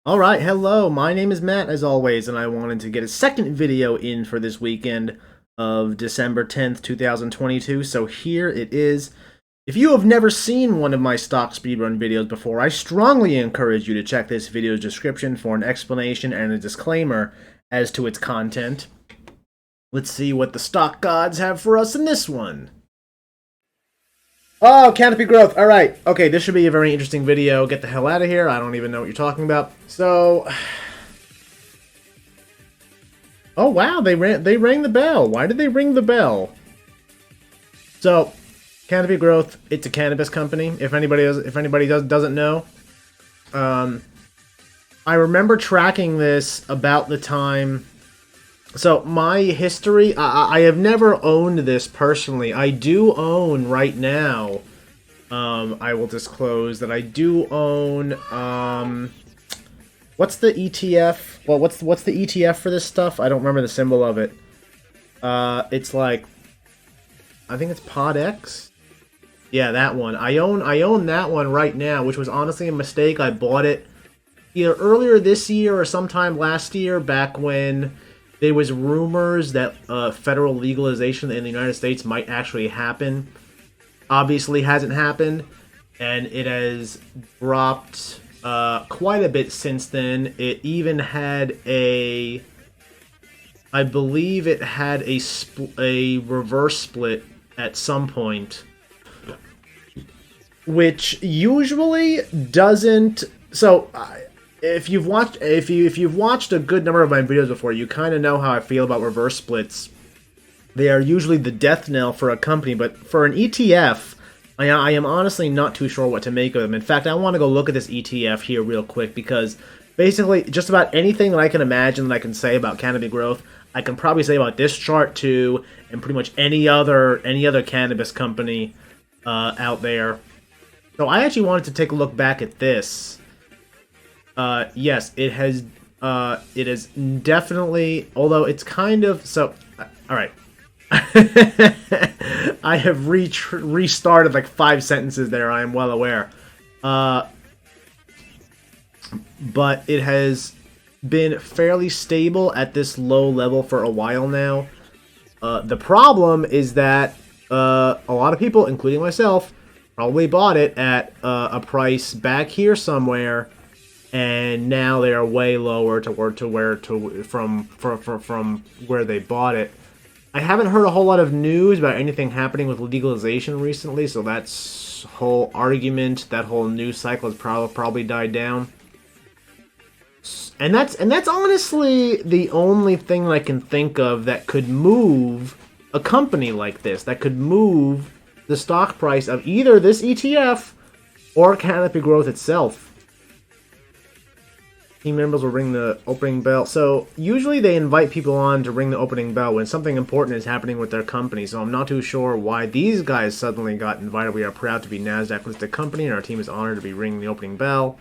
Alright, hello, my name is Matt as always, and I wanted to get a second video in for this weekend of December 10th, 2022, so here it is. If you have never seen one of my stock speedrun videos before, I strongly encourage you to check this video's description for an explanation and a disclaimer as to its content. Let's see what the stock gods have for us in this one. Oh, Canopy growth. All right. Okay, this should be a very interesting video. Get the hell out of here. I don't even know what you're talking about. So, oh wow, they rang the bell. Why did they ring the bell? So, Canopy growth. It's a cannabis company. If anybody doesn't know, I remember tracking this about the time. So my history, I have never owned this personally. I do own right now. I will disclose that I do own. What's the ETF? Well, what's the ETF for this stuff? I don't remember the symbol of it. It's like, I think it's PodX. Yeah, that one. I own that one right now, which was honestly a mistake. I bought it either earlier this year or sometime last year, back when there was rumors that federal legalization in the United States might actually happen. Obviously hasn't happened, and it has dropped quite a bit since then. It even had a... I believe it had a reverse split at some point, which usually doesn't... So... if you've watched a good number of my videos before, you kind of know how I feel about reverse splits. They are usually the death knell for a company, but for an ETF, I am honestly not too sure what to make of them. In fact, I want to go look at this ETF here real quick, because basically just about anything that I can imagine that I can say about Canopy growth, I can probably say about this chart too, and pretty much any other cannabis company out there. So I actually wanted to take a look back at this. Yes, it has definitely, although it's kind of, so, alright. I have restarted like 5 sentences there, I am well aware. But it has been fairly stable at this low level for a while now. The problem is that a lot of people, including myself, probably bought it at a price back here somewhere, and now they are way lower from where they bought it. I haven't heard a whole lot of news about anything happening with legalization recently, so that whole argument, that whole news cycle has probably died down. And that's honestly the only thing I can think of that could move a company like this, that could move the stock price of either this ETF or Canopy Growth itself. Team members will ring the opening bell. So usually they invite people on to ring the opening bell when something important is happening with their company. So I'm not too sure why these guys suddenly got invited. We are proud to be NASDAQ listed company, and our team is honored to be ringing the opening bell.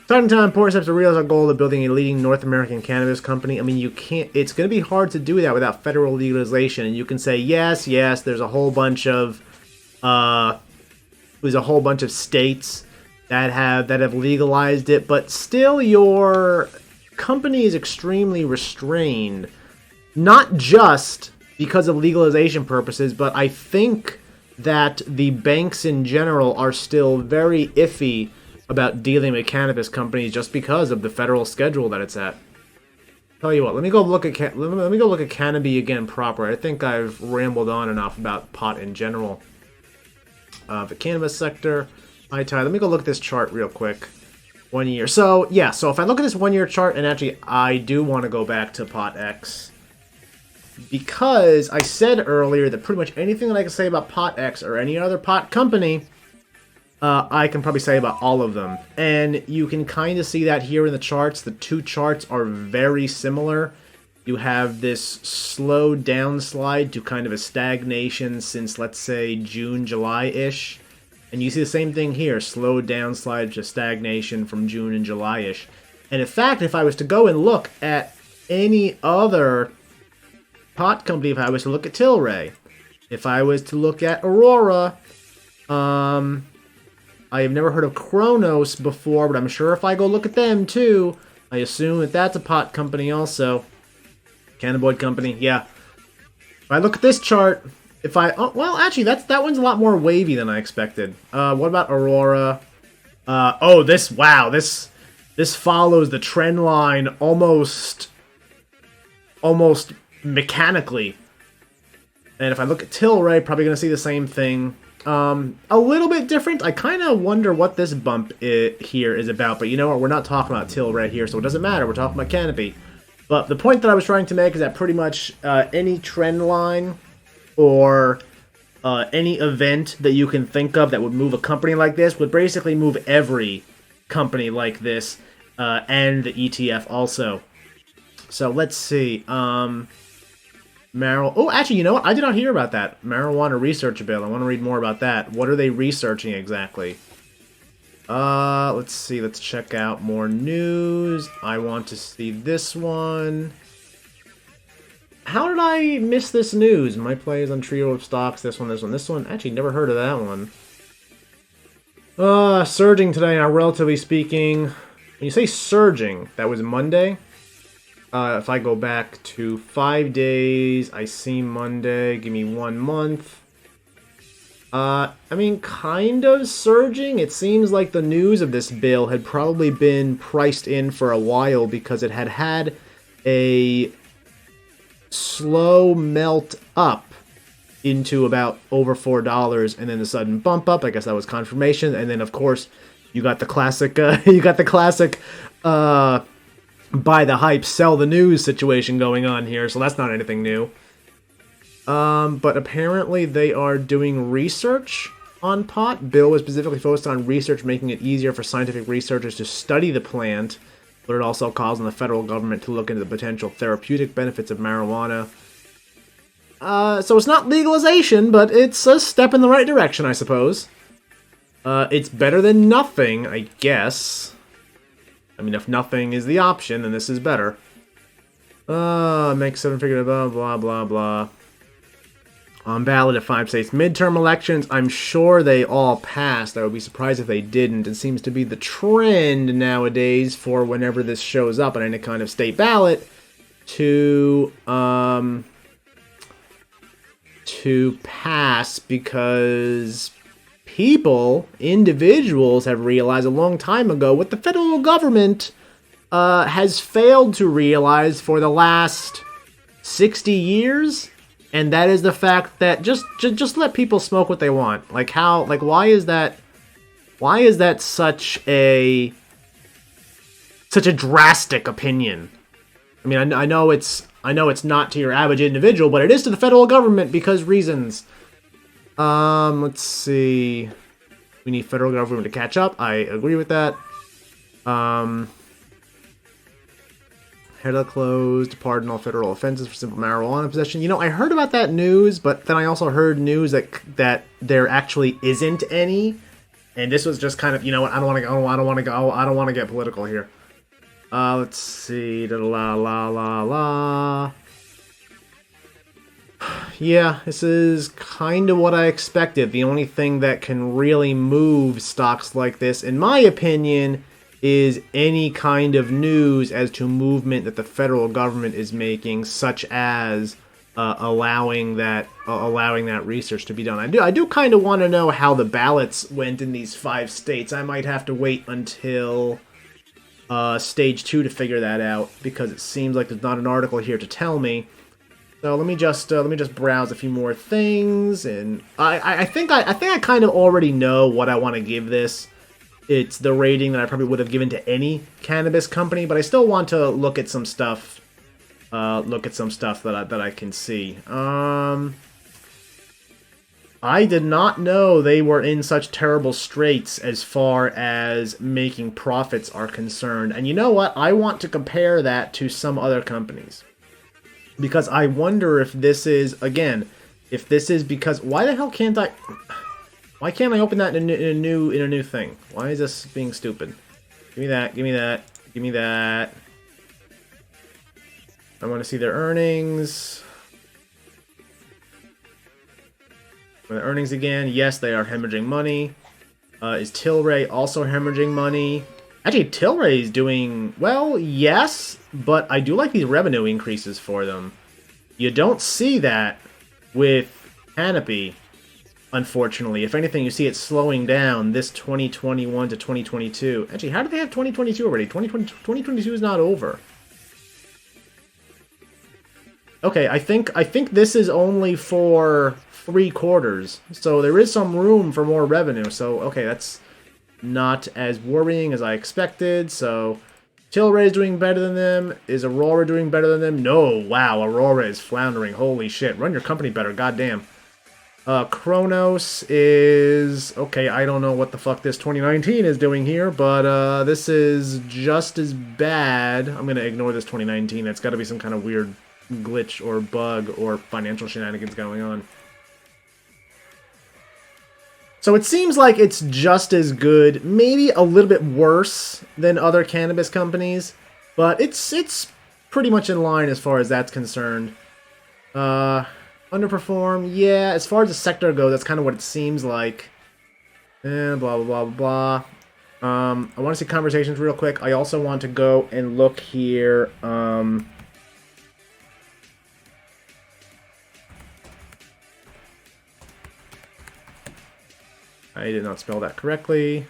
Time to time, important steps to realize our goal of building a leading North American cannabis company. I mean, you can't. It's going to be hard to do that without federal legalization. And you can say yes, there's a whole bunch of states that have legalized it, but still your company is extremely restrained, not just because of legalization purposes, but I think that the banks in general are still very iffy about dealing with cannabis companies just because of the federal schedule that it's at. Tell you what, let me go look at Canopy again proper. I think I've rambled on enough about pot in general. The cannabis sector. Let me go look at this chart real quick. 1 year. So, yeah, so if I look at this 1 year chart, and actually I do want to go back to PotX, because I said earlier that pretty much anything that I can say about PotX or any other pot company, I can probably say about all of them. And you can kind of see that here in the charts. The two charts are very similar. You have this slow downslide to kind of a stagnation since, let's say, June, July-ish. And you see the same thing here, slow downslide to stagnation from June and July-ish. And in fact, if I was to go and look at any other pot company, if I was to look at Tilray, if I was to look at Aurora, I have never heard of Kronos before, but I'm sure if I go look at them too, I assume that that's a pot company also. Cannabinoid company, yeah. If I look at this chart, well, actually, that one's a lot more wavy than I expected. What about Aurora? Wow, this follows the trend line almost mechanically. And if I look at Tilray, probably going to see the same thing. A little bit different. I kind of wonder what this bump here is about, but you know what? We're not talking about Tilray here, so it doesn't matter. We're talking about Canopy. But the point that I was trying to make is that pretty much any trend line or any event that you can think of that would move a company like this would basically move every company like this and the ETF also. So let's see. Oh, actually, you know what? I did not hear about that. Marijuana research bill. I want to read more about that. What are they researching exactly? Let's see. Let's check out more news. I want to see this one. How did I miss this news? My plays on trio of stocks. This one, this one, this one. Actually, never heard of that one. Surging today now, relatively speaking. When you say surging, that was Monday? If I go back to 5 days, I see Monday. Give me 1 month. I mean, kind of surging. It seems like the news of this bill had probably been priced in for a while because it had a slow melt up into about over $4 and then the sudden bump up. I guess that was confirmation. And then, of course, you got the classic, buy the hype, sell the news situation going on here, so that's not anything new. But apparently they are doing research on pot. Bill was specifically focused on research, making it easier for scientific researchers to study the plant, but it also calls on the federal government to look into the potential therapeutic benefits of marijuana. So it's not legalization, but it's a step in the right direction, I suppose. It's better than nothing, I guess. I mean, if nothing is the option, then this is better. Make 7-figure, blah, blah, blah, blah. On ballot at 5 states. Midterm elections, I'm sure they all passed. I would be surprised if they didn't. It seems to be the trend nowadays for whenever this shows up on any kind of state ballot to pass because individuals have realized a long time ago what the federal government has failed to realize for the last 60 years, and that is the fact that just let people smoke what they want. Why is that such a drastic opinion? I mean, I know it's not to your average individual, but it is to the federal government because reasons. Let's see. We need federal government to catch up. I agree with that. Head closed to pardon all federal offenses for simple marijuana possession. You know, I heard about that news, but then I also heard news that there actually isn't any. And this was just kind of, you know what? I don't want to get political here. Let's see. La la la la. Yeah, this is kind of what I expected. The only thing that can really move stocks like this, in my opinion, is any kind of news as to movement that the federal government is making, such as allowing that research to be done. I do kind of want to know how the ballots went in these 5 states. I might have to wait until stage 2 to figure that out because it seems like there's not an article here to tell me. So let me just browse a few more things, and I think I kind of already know what I want to give this. It's the rating that I probably would have given to any cannabis company, but I still want to look at some stuff. That I can see. I did not know they were in such terrible straits as far as making profits are concerned. And you know what? I want to compare that to some other companies. Because I wonder if this is, again, because, why the hell can't I open that in a new thing? Why is this being stupid? Give me that, give me that, give me that. I want to see their earnings. The earnings again. Yes, they are hemorrhaging money. Is Tilray also hemorrhaging money? Actually, Tilray's doing, well, yes, but I do like these revenue increases for them. You don't see that with Canopy, unfortunately. If anything, you see it slowing down this 2021 to 2022. Actually, how do they have 2022 already? 2022 is not over. Okay, I think this is only for 3 quarters, so there is some room for more revenue. So, okay, that's not as worrying as I expected. So, Tilray is doing better than them. Is Aurora doing better than them? No, wow, Aurora is floundering. Holy shit, run your company better, goddamn. Kronos is... okay, I don't know what the fuck this 2019 is doing here, but this is just as bad. I'm gonna ignore this 2019. That's gotta be some kind of weird glitch or bug or financial shenanigans going on. So it seems like it's just as good, maybe a little bit worse than other cannabis companies, but it's pretty much in line as far as that's concerned. Underperform, yeah, as far as the sector goes, that's kind of what it seems like. And blah, blah, blah, blah. I want to see conversations real quick. I also want to go and look here. I did not spell that correctly.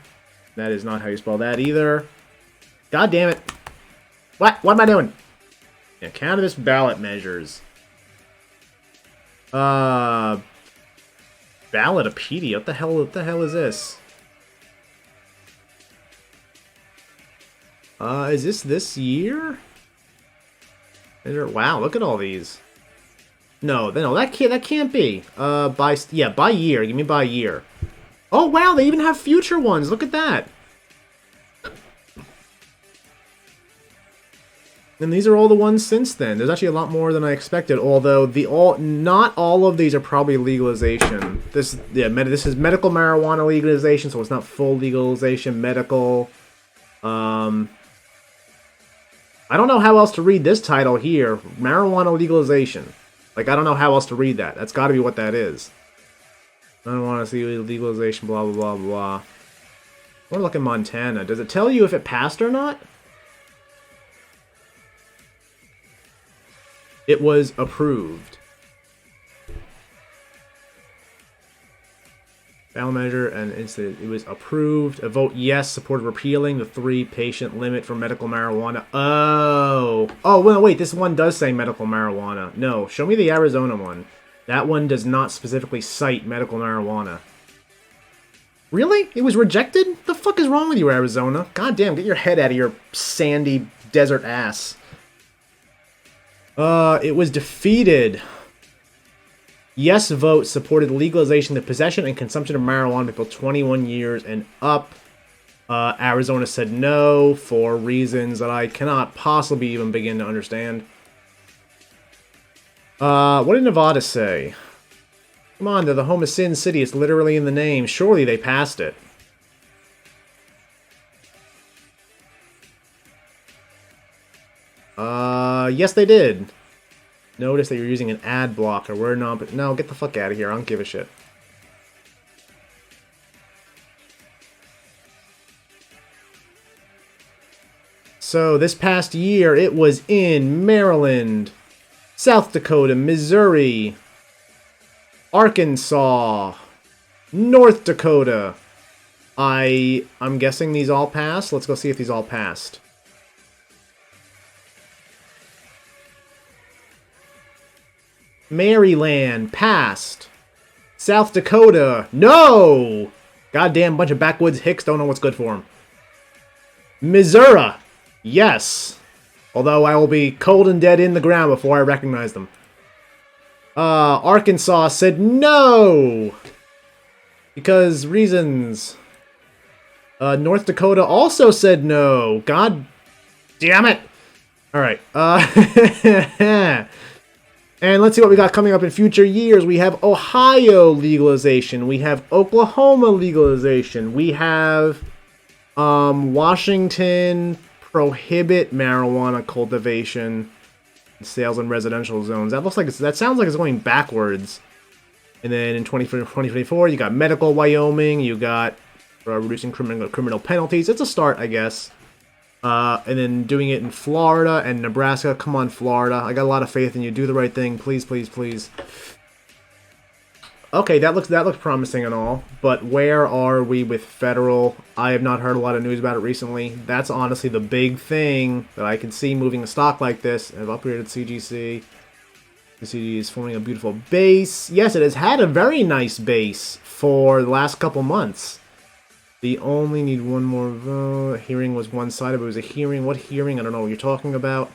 That is not how you spell that either. God damn it. What? What am I doing? Yeah, cannabis ballot measures. Ballotopedia? What the hell is this? Is this year? Wow, look at all these. No, that can't be. By year. Give me by year. Oh, wow, they even have future ones. Look at that. And these are all the ones since then. There's actually a lot more than I expected, although not all of these are probably legalization. This is medical marijuana legalization, so it's not full legalization. Medical. I don't know how else to read this title here. Marijuana legalization. Like, I don't know how else to read that. That's got to be what that is. I don't want to see legalization, blah, blah, blah, blah. I want to look in Montana. Does it tell you if it passed or not? It was approved. Ballot measure, and it was approved. A vote yes supported repealing the 3-patient limit for medical marijuana. Oh, well, wait, this one does say medical marijuana. No, show me the Arizona one. That one does not specifically cite medical marijuana. Really? It was rejected? The fuck is wrong with you, Arizona? God damn, get your head out of your sandy desert ass. It was defeated. Yes vote supported legalization of the possession and consumption of marijuana for people 21 years and up. Arizona said no for reasons that I cannot possibly even begin to understand. What did Nevada say? Come on, they're the home of Sin City. It's literally in the name. Surely they passed it. Yes they did. Notice that you're using an ad blocker. We're not, but no, get the fuck out of here. I don't give a shit. So, this past year, it was in Maryland, South Dakota, Missouri, Arkansas, North Dakota. I'm guessing these all passed. Let's go see if these all passed. Maryland, passed. South Dakota, no! Goddamn bunch of backwoods hicks don't know what's good for them. Missouri, yes. Although I will be cold and dead in the ground before I recognize them. Arkansas said no! Because reasons. North Dakota also said no. God damn it! Alright, and let's see what we got coming up in future years. We have Ohio legalization. We have Oklahoma legalization. We have Washington prohibit marijuana cultivation and sales in residential zones. That sounds like it's going backwards. And then in 2024, you got medical Wyoming. You got reducing criminal penalties. It's a start, I guess. And then doing it in Florida and Nebraska. Come on, Florida. I got a lot of faith in you. Do the right thing. Please, please, please. Okay, that looks promising and all, but where are we with federal? I have not heard a lot of news about it recently. That's honestly the big thing that I can see moving a stock like this. I've upgraded CGC. The CGC is forming a beautiful base. Yes, it has had a very nice base for the last couple months. The only need one more vote. Hearing was one-sided, but it was a hearing. What hearing? I don't know what you're talking about.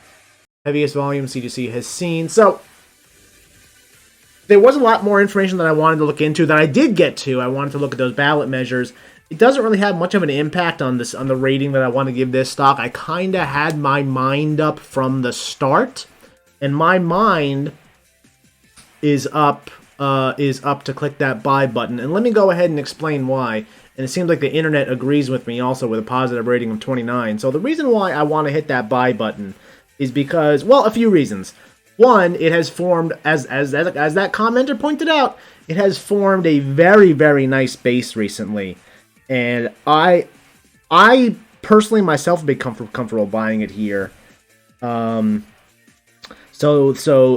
Heaviest volume CGC has seen. So there was a lot more information that I wanted to look into that I did get to. I wanted to look at those ballot measures. It doesn't really have much of an impact on this, on the rating that I want to give this stock. I kind of had my mind up from the start, and my mind is up to click that buy button. And let me go ahead and explain why. And it seems like the internet agrees with me also with a positive rating of 29. So the reason why I want to hit that buy button is because, well, a few reasons. One, it has formed, as that commenter pointed out, it has formed a very, very nice base recently. And I personally myself would be comfortable buying it here. So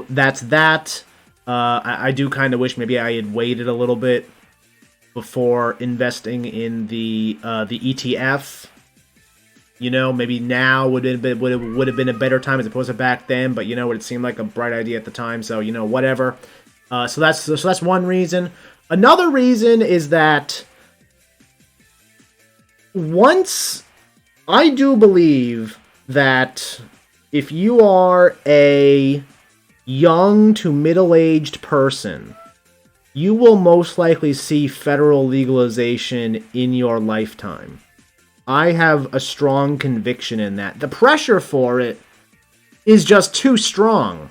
that's that. I do kind of wish maybe I had waited a little bit before investing in the ETF. You know, maybe now would have been a better time as opposed to back then. But you know what, it seemed like a bright idea at the time. So you know, whatever. So that's one reason. Another reason is that once I do believe that if you are a young to middle-aged person, you will most likely see federal legalization in your lifetime. I have a strong conviction in that. The pressure for it is just too strong.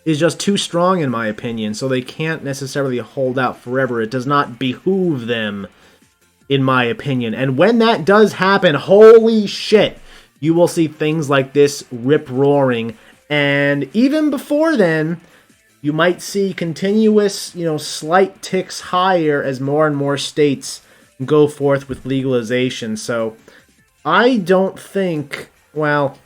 Is just too strong in my opinion, so they can't necessarily hold out forever. It does not behoove them, in my opinion. And when that does happen, holy shit, you will see things like this rip-roaring. And even before then, you might see continuous, you know, slight ticks higher as more and more states go forth with legalization. So I don't think, well,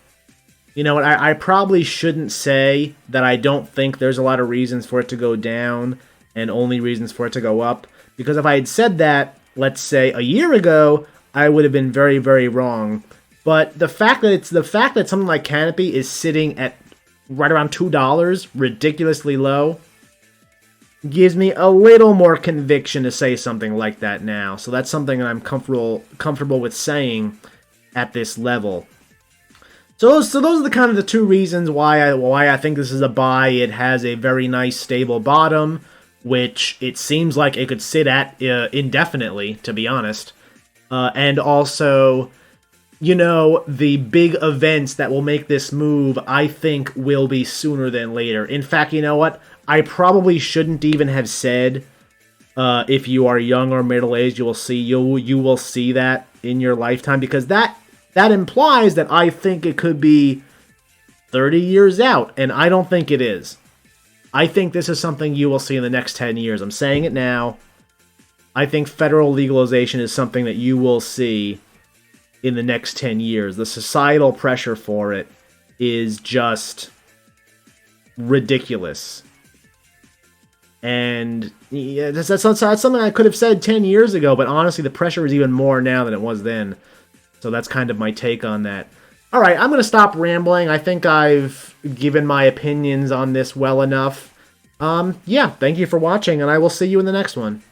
you know what, I probably shouldn't say that I don't think there's a lot of reasons for it to go down and only reasons for it to go up. Because if I had said that, let's say a year ago, I would have been very, very wrong. But the fact that something like Canopy is sitting at right around $2, ridiculously low, gives me a little more conviction to say something like that now. So that's something that I'm comfortable with saying at this level. So those are the kind of the two reasons why I think this is a buy. It has a very nice stable bottom, which it seems like it could sit at indefinitely, to be honest. And also, you know, the big events that will make this move, I think, will be sooner than later. In fact, you know what? I probably shouldn't even have said if you are young or middle-aged, you will see that in your lifetime, because that implies that I think it could be 30 years out, and I don't think it is. I think this is something you will see in the next 10 years. I'm saying it now. I think federal legalization is something that you will see in the next 10 years. The societal pressure for it is just ridiculous. And yeah, that's something I could have said 10 years ago, but honestly, the pressure is even more now than it was then. So that's kind of my take on that. All right, I'm going to stop rambling. I think I've given my opinions on this well enough. Yeah, thank you for watching, and I will see you in the next one.